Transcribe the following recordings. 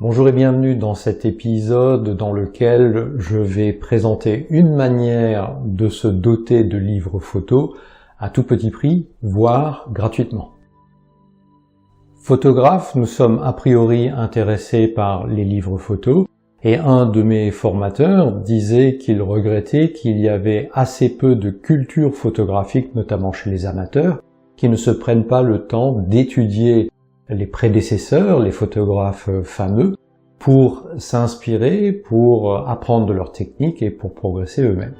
Bonjour et bienvenue dans cet épisode dans lequel je vais présenter une manière de se doter de livres photos à tout petit prix, voire gratuitement. Photographe, nous sommes a priori intéressés par les livres photos et un de mes formateurs disait qu'il regrettait qu'il y avait assez peu de culture photographique, notamment chez les amateurs, qui ne se prennent pas le temps d'étudier les prédécesseurs, les photographes fameux, pour s'inspirer, pour apprendre de leurs techniques et pour progresser eux-mêmes.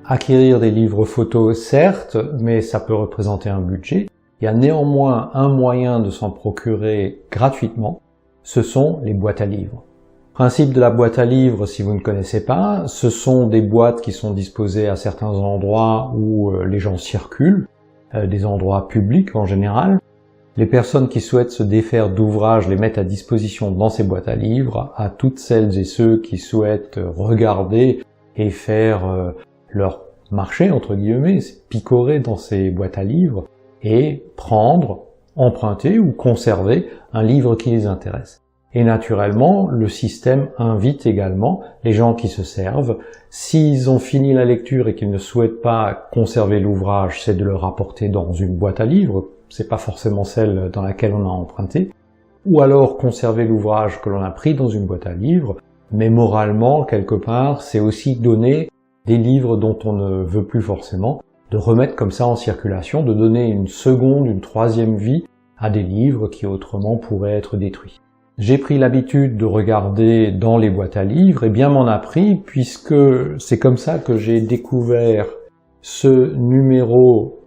Acquérir des livres photos, certes, mais ça peut représenter un budget. Il y a néanmoins un moyen de s'en procurer gratuitement, ce sont les boîtes à livres. Principe de la boîte à livres, si vous ne connaissez pas, ce sont des boîtes qui sont disposées à certains endroits où les gens circulent, des endroits publics en général. Les personnes qui souhaitent se défaire d'ouvrages les mettent à disposition dans ces boîtes à livres à toutes celles et ceux qui souhaitent regarder et faire leur marché, entre guillemets, picorer dans ces boîtes à livres et prendre, emprunter ou conserver un livre qui les intéresse. Et naturellement, le système invite également les gens qui se servent. S'ils ont fini la lecture et qu'ils ne souhaitent pas conserver l'ouvrage, c'est de le rapporter dans une boîte à livres, c'est pas forcément celle dans laquelle on a emprunté, ou alors conserver l'ouvrage que l'on a pris dans une boîte à livres, mais moralement, quelque part, c'est aussi donner des livres dont on ne veut plus forcément, de remettre comme ça en circulation, de donner une seconde, une troisième vie à des livres qui autrement pourraient être détruits. J'ai pris l'habitude de regarder dans les boîtes à livres, et bien m'en a pris, puisque c'est comme ça que j'ai découvert ce numéro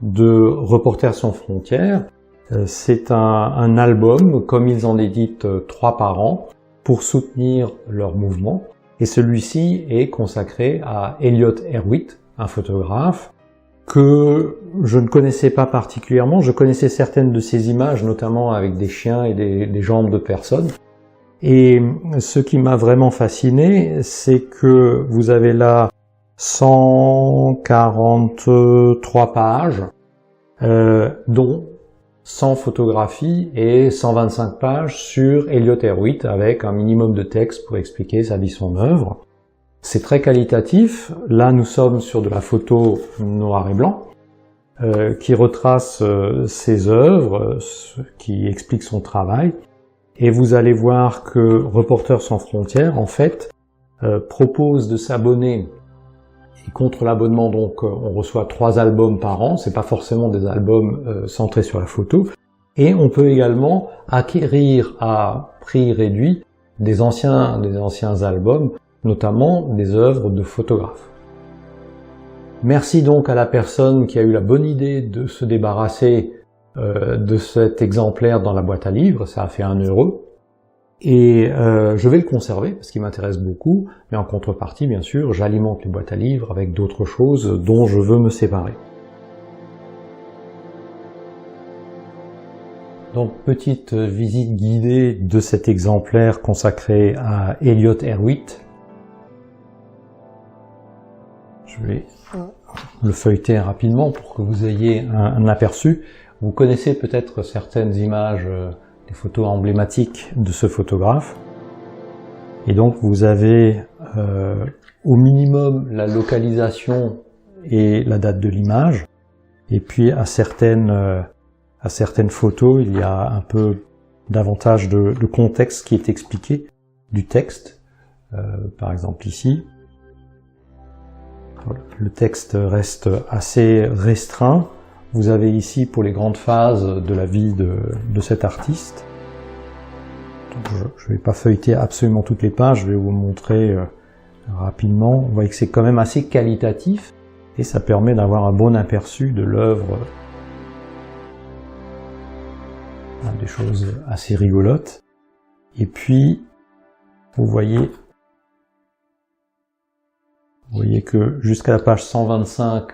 de Reporters sans frontières. C'est un album, comme ils en éditent 3 par an, pour soutenir leur mouvement, et celui-ci est consacré à Elliott Erwitt, un photographe, que je ne connaissais pas particulièrement. Je connaissais certaines de ces images, notamment avec des chiens et des jambes de personnes. Et ce qui m'a vraiment fasciné, c'est que vous avez là 143 pages, dont 100 photographies et 125 pages sur Elliott Erwitt, avec un minimum de texte pour expliquer sa vie, son œuvre. C'est très qualitatif. Là, nous sommes sur de la photo noir et blanc, qui retrace ses œuvres, qui explique son travail. Et vous allez voir que Reporters sans frontières, en fait, propose de s'abonner. Et contre l'abonnement, donc, on reçoit 3 albums par an. C'est pas forcément des albums centrés sur la photo. Et on peut également acquérir à prix réduit des anciens albums, notamment des œuvres de photographes. Merci donc à la personne qui a eu la bonne idée de se débarrasser de cet exemplaire dans la boîte à livres, ça a fait 1 €. Et je vais le conserver parce qu'il m'intéresse beaucoup, mais en contrepartie, bien sûr, j'alimente les boîtes à livres avec d'autres choses dont je veux me séparer. Donc, petite visite guidée de cet exemplaire consacré à Elliott Erwitt. Je vais le feuilleter rapidement pour que vous ayez un aperçu. Vous connaissez peut-être certaines images, des photos emblématiques de ce photographe. Et donc vous avez au minimum la localisation et la date de l'image. Et puis à certaines photos, il y a un peu davantage de contexte qui est expliqué, du texte, par exemple ici. Le texte reste assez restreint. Vous avez ici pour les grandes phases de la vie de cet artiste. Donc je ne vais pas feuilleter absolument toutes les pages, je vais vous montrer rapidement. Vous voyez que c'est quand même assez qualitatif et ça permet d'avoir un bon aperçu de l'œuvre. Des choses assez rigolotes. Et puis, vous voyez que jusqu'à la page 125,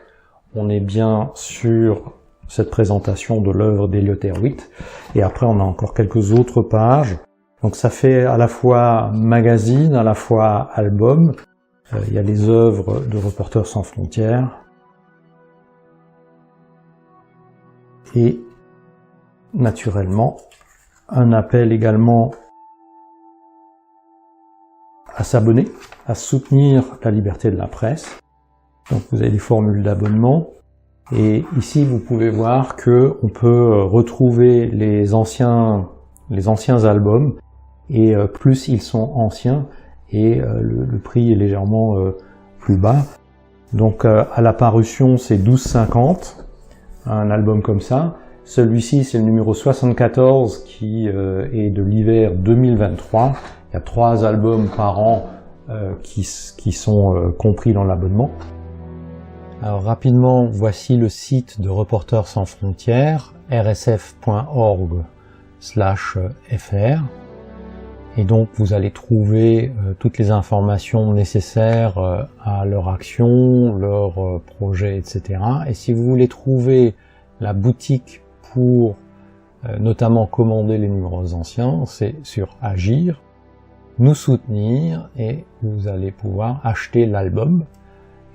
on est bien sur cette présentation de l'œuvre d'Elliott Erwitt. Et après, on a encore quelques autres pages. Donc ça fait à la fois magazine, à la fois album. Il y a les œuvres de Reporters sans frontières. Et naturellement, un appel également à s'abonner, à soutenir la liberté de la presse. Donc vous avez des formules d'abonnement. Et ici, vous pouvez voir que on peut retrouver les anciens albums, et plus ils sont anciens, et le prix est légèrement plus bas. Donc à la parution, c'est 12,50, un album comme ça. Celui-ci, c'est le numéro 74 qui est de l'hiver 2023. Il y a 3 albums par an qui sont compris dans l'abonnement. Alors rapidement, voici le site de Reporters sans frontières, rsf.org/fr. Et donc vous allez trouver toutes les informations nécessaires à leur action, leur projet, etc. Et si vous voulez trouver la boutique pour notamment commander les numéros anciens, c'est sur Agir, nous soutenir, et vous allez pouvoir acheter l'album.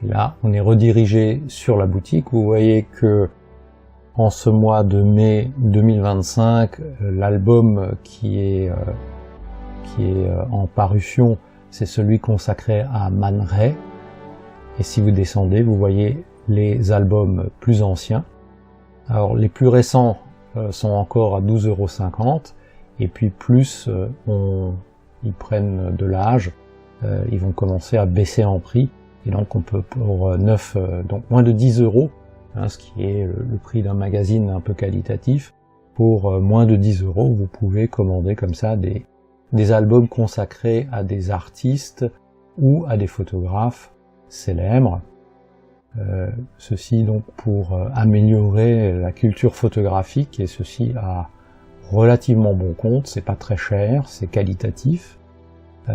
Et là, on est redirigé sur la boutique. Vous voyez que en ce mois de mai 2025, l'album qui est en parution, c'est celui consacré à Man Ray. Et si vous descendez, vous voyez les albums plus anciens. Alors les plus récents sont encore à 12,50 €, et puis plus ils prennent de l'âge, ils vont commencer à baisser en prix, et donc on peut pour donc moins de 10 €, ce qui est le prix d'un magazine un peu qualitatif, pour moins de 10 €, vous pouvez commander comme ça des albums consacrés à des artistes ou à des photographes célèbres. Ceci donc pour améliorer la culture photographique, et ceci à relativement bon compte. C'est pas très cher, c'est qualitatif. Il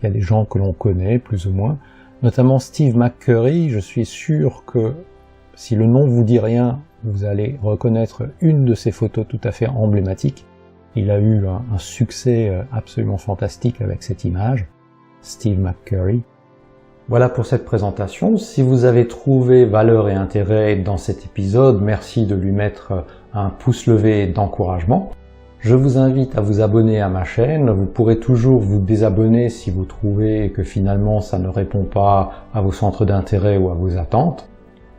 y a des gens que l'on connaît plus ou moins, notamment Steve McCurry. Je suis sûr que si le nom vous dit rien, vous allez reconnaître une de ses photos tout à fait emblématiques. Il a eu un succès absolument fantastique avec cette image, Steve McCurry. Voilà pour cette présentation. Si vous avez trouvé valeur et intérêt dans cet épisode, merci de lui mettre un pouce levé d'encouragement. Je vous invite à vous abonner à ma chaîne. Vous pourrez toujours vous désabonner si vous trouvez que finalement ça ne répond pas à vos centres d'intérêt ou à vos attentes.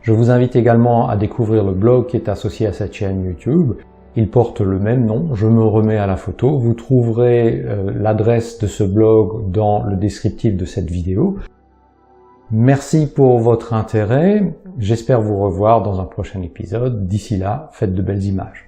Je vous invite également à découvrir le blog qui est associé à cette chaîne YouTube. Il porte le même nom, Je me remets à la photo. Vous trouverez l'adresse de ce blog dans le descriptif de cette vidéo. Merci pour votre intérêt. J'espère vous revoir dans un prochain épisode. D'ici là, faites de belles images.